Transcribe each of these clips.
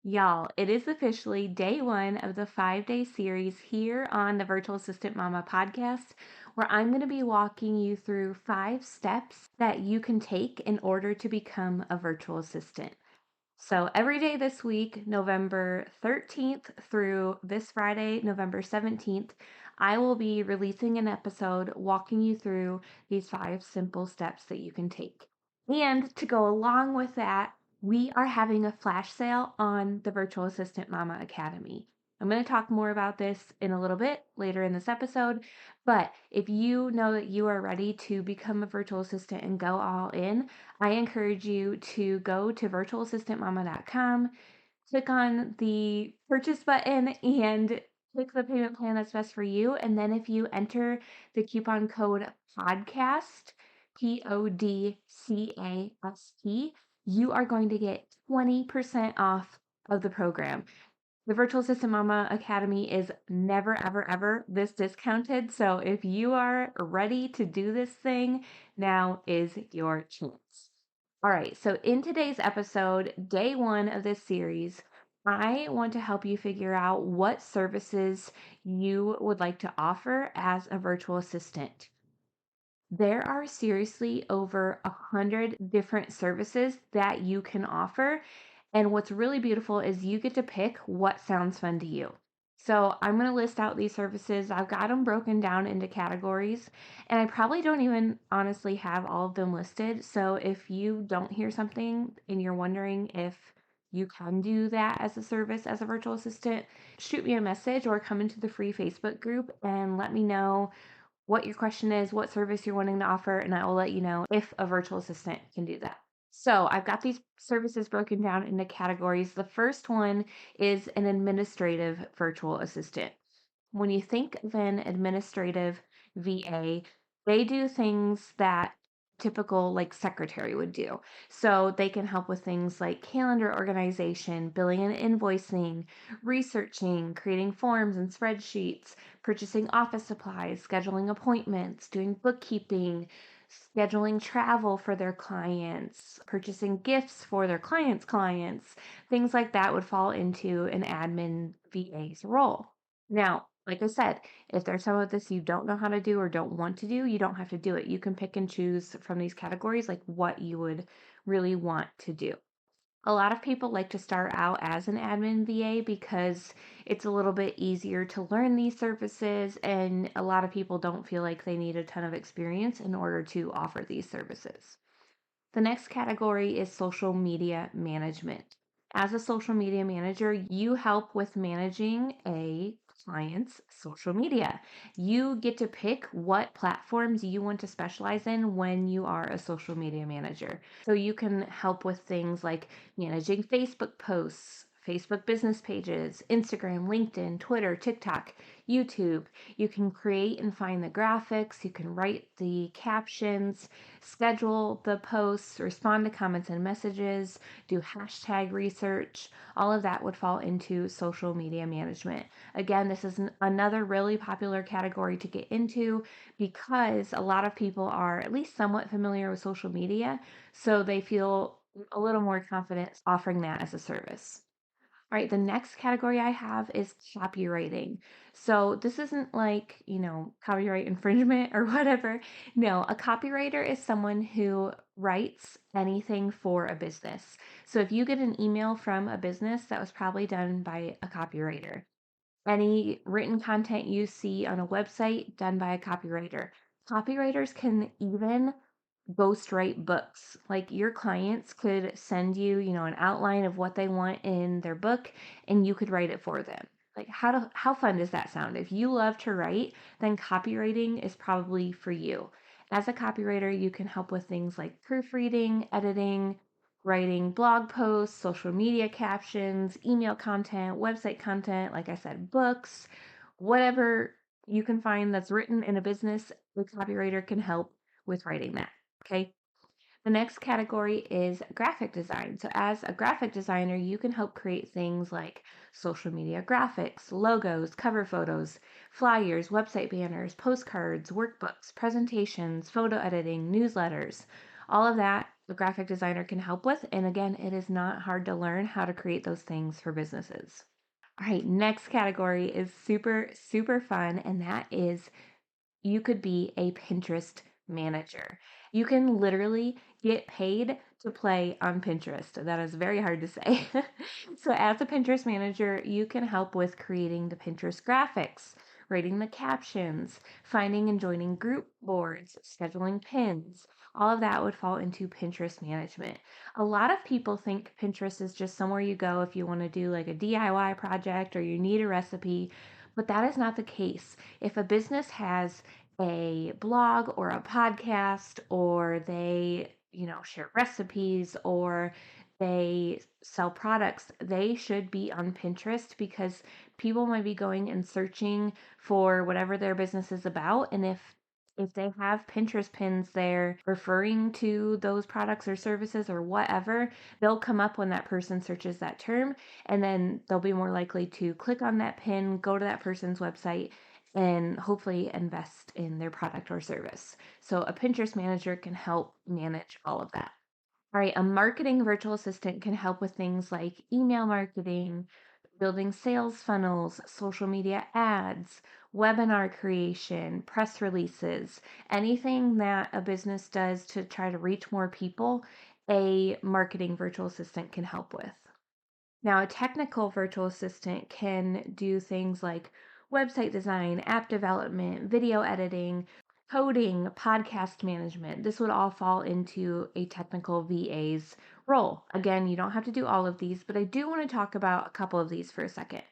Y'all, it is officially day one of the 5-day series here on the Virtual Assistant Mama podcast, where I'm going to be walking you through 5 steps that you can take in order to become a virtual assistant. So every day this week, November 13th through this Friday, November 17th, I will be releasing an episode walking you through these 5 simple steps that you can take. And to go along with that, we are having a flash sale on the Virtual Assistant Mama Academy. I'm going to talk more about this in a little bit later in this episode, but if you know that you are ready to become a virtual assistant and go all in, I encourage you to go to virtualassistantmama.com, click on the purchase button, and click the payment plan that's best for you. And then if you enter the coupon code PODCAST, PODCAST, you are going to get 20% off of the program. The Virtual Assistant Mama Academy is never, ever, ever this discounted. So if you are ready to do this thing, now is your chance. All right, so in today's episode, day one of this series, I want to help you figure out what services you would like to offer as a virtual assistant. There are seriously over 100 different services that you can offer. And what's really beautiful is you get to pick what sounds fun to you. So I'm going to list out these services. I've got them broken down into categories, and I probably don't even honestly have all of them listed. So if you don't hear something and you're wondering if you can do that as a service as a virtual assistant, shoot me a message or come into the free Facebook group and let me know what your question is, what service you're wanting to offer, and I will let you know if a virtual assistant can do that. So I've got these services broken down into categories. The first one is an administrative virtual assistant. When you think of an administrative VA, they do things that typical like secretary would do. So they can help with things like calendar organization, billing and invoicing, researching, creating forms and spreadsheets, purchasing office supplies, scheduling appointments, doing bookkeeping, scheduling travel for their clients, purchasing gifts for their clients, things like that would fall into an admin VA's role. Now, like I said, if there's some of this you don't know how to do or don't want to do, you don't have to do it. You can pick and choose from these categories like what you would really want to do. A lot of people like to start out as an admin VA because it's a little bit easier to learn these services, and a lot of people don't feel like they need a ton of experience in order to offer these services. The next category is social media management. As a social media manager, you help with managing a client's social media. You get to pick what platforms you want to specialize in when you are a social media manager. So you can help with things like managing Facebook posts, Facebook business pages, Instagram, LinkedIn, Twitter, TikTok, YouTube. You can create and find the graphics, you can write the captions, schedule the posts, respond to comments and messages, do hashtag research. All of that would fall into social media management. Again, this is another really popular category to get into because a lot of people are at least somewhat familiar with social media, so they feel a little more confident offering that as a service. All right, the next category I have is copywriting. So this isn't like, copyright infringement or whatever. No, a copywriter is someone who writes anything for a business. So if you get an email from a business, that was probably done by a copywriter. Any written content you see on a website, done by a copywriter. Copywriters can even ghostwrite books. Like your clients could send you, an outline of what they want in their book and you could write it for them. Like how fun does that sound? If you love to write, then copywriting is probably for you. As a copywriter, you can help with things like proofreading, editing, writing blog posts, social media captions, email content, website content, like I said, books, whatever you can find that's written in a business, the copywriter can help with writing that. Okay. The next category is graphic design. So, as a graphic designer, you can help create things like social media graphics, logos, cover photos, flyers, website banners, postcards, workbooks, presentations, photo editing, newsletters. All of that a graphic designer can help with. And again, it is not hard to learn how to create those things for businesses. All right, next category is super, super fun, and that is you could be a Pinterest manager. You can literally get paid to play on Pinterest. That is very hard to say. So, as a Pinterest manager, you can help with creating the Pinterest graphics, writing the captions, finding and joining group boards, scheduling pins. All of that would fall into Pinterest management. A lot of people think Pinterest is just somewhere you go if you want to do like a DIY project or you need a recipe, but that is not the case. If a business has a blog or a podcast, or they, share recipes, or they sell products, they should be on Pinterest because people might be going and searching for whatever their business is about. And if they have Pinterest pins there referring to those products or services or whatever, they'll come up when that person searches that term, and then they'll be more likely to click on that pin, go to that person's website, and hopefully invest in their product or service. So a Pinterest manager can help manage all of that. All right, a marketing virtual assistant can help with things like email marketing, building sales funnels, social media ads, webinar creation, press releases, anything that a business does to try to reach more people, a marketing virtual assistant can help with. Now, a technical virtual assistant can do things like website design, app development, video editing, coding, podcast management. This would all fall into a technical VA's role. Again, you don't have to do all of these, but I do want to talk about a couple of these for a second.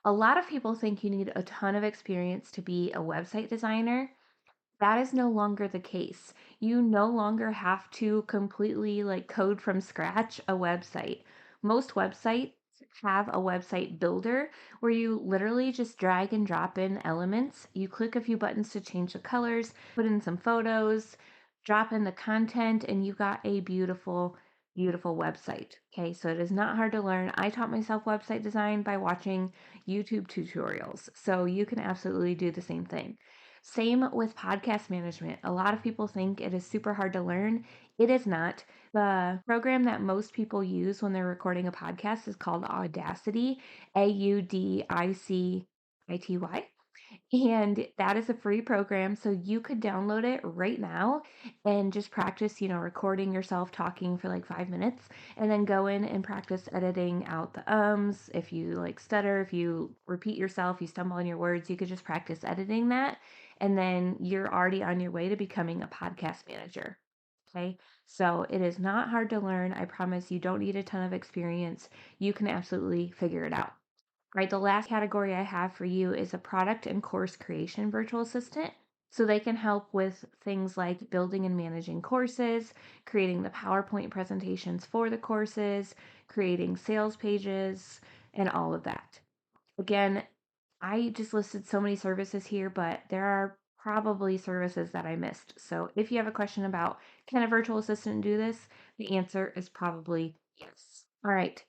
A lot of people think you need a ton of experience to be a website designer. That is no longer the case. You no longer have to completely like code from scratch a website. Most websites have a website builder where you literally just drag and drop in elements. You click a few buttons to change the colors, put in some photos, drop in the content, and you've got a beautiful, beautiful website. Okay, so it is not hard to learn. I taught myself website design by watching YouTube tutorials, so you can absolutely do the same thing. Same with podcast management. A lot of people think it is super hard to learn. It is not. The program that most people use when they're recording a podcast is called Audacity, Audicity. And that is a free program. So you could download it right now and just practice, recording yourself talking for like 5 minutes, and then go in and practice editing out the ums. If you like stutter, if you repeat yourself, you stumble on your words, you could just practice editing that. And then you're already on your way to becoming a podcast manager. Okay. So it is not hard to learn. I promise you don't need a ton of experience. You can absolutely figure it out. Right, the last category I have for you is a product and course creation virtual assistant. So they can help with things like building and managing courses, creating the PowerPoint presentations for the courses, creating sales pages, and all of that. Again, I just listed so many services here, but there are probably services that I missed. So if you have a question about can a virtual assistant do this, the answer is probably yes. All right.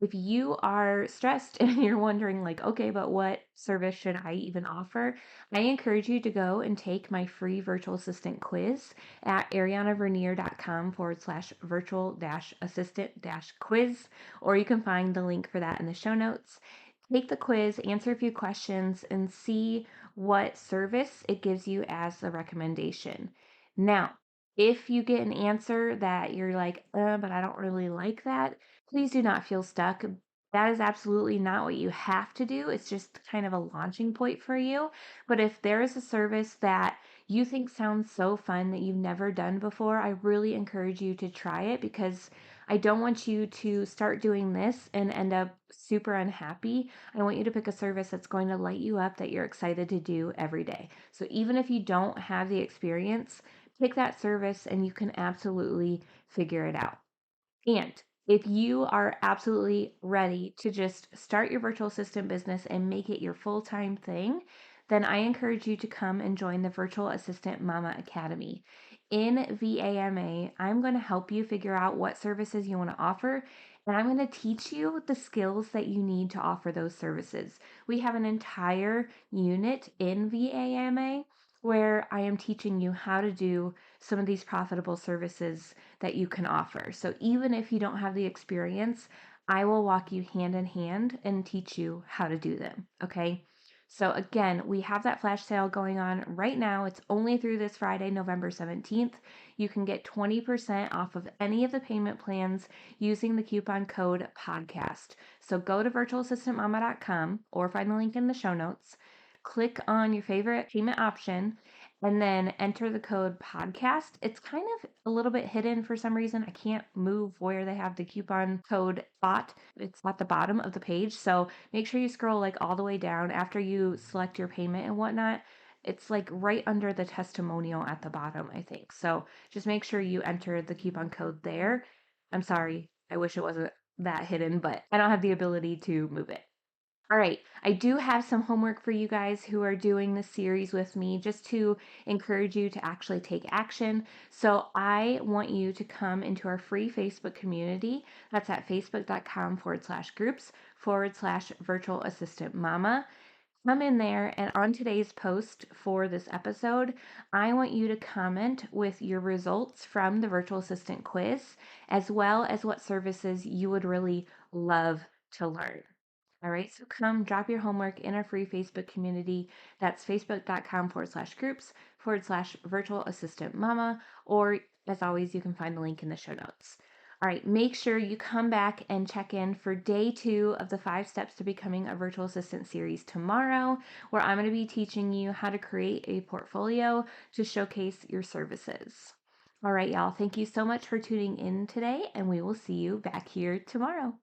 If you are stressed and you're wondering, like, okay, but what service should I even offer? I encourage you to go and take my free virtual assistant quiz at arianavernier.com/virtual assistant quiz, or you can find the link for that in the show notes. Take the quiz, answer a few questions, and see what service it gives you as a recommendation. Now, if you get an answer that you're like, but I don't really like that, please do not feel stuck. That is absolutely not what you have to do. It's just kind of a launching point for you. But if there is a service that you think sounds so fun that you've never done before, I really encourage you to try it, because I don't want you to start doing this and end up super unhappy. I want you to pick a service that's going to light you up, that you're excited to do every day. So even if you don't have the experience, pick that service and you can absolutely figure it out. And if you are absolutely ready to just start your virtual assistant business and make it your full-time thing, then I encourage you to come and join the Virtual Assistant Mama Academy. In VAMA, I'm going to help you figure out what services you want to offer, and I'm going to teach you the skills that you need to offer those services. We have an entire unit in VAMA where I am teaching you how to do some of these profitable services that you can offer. So even if you don't have the experience, I will walk you hand in hand and teach you how to do them. Okay. So again, we have that flash sale going on right now. It's only through this Friday, November 17th. You can get 20% off of any of the payment plans using the coupon code podcast. So go to virtualassistantmama.com or find the link in the show notes. Click on your favorite payment option and then enter the code podcast. It's kind of a little bit hidden for some reason. I can't move where they have the coupon code spot. It's at the bottom of the page. So make sure you scroll like all the way down after you select your payment and whatnot. It's like right under the testimonial at the bottom, I think. So just make sure you enter the coupon code there. I'm sorry. I wish it wasn't that hidden, but I don't have the ability to move it. All right, I do have some homework for you guys who are doing this series with me just to encourage you to actually take action. So I want you to come into our free Facebook community. That's at facebook.com/groups/virtual assistant mama. Come in there, and on today's post for this episode, I want you to comment with your results from the virtual assistant quiz, as well as what services you would really love to learn. All right, so come drop your homework in our free Facebook community. That's facebook.com/groups/virtual assistant mama, or as always, you can find the link in the show notes. All right, make sure you come back and check in for day 2 of the 5 Steps to Becoming a Virtual Assistant series tomorrow, where I'm going to be teaching you how to create a portfolio to showcase your services. All right, y'all, thank you so much for tuning in today, and we will see you back here tomorrow.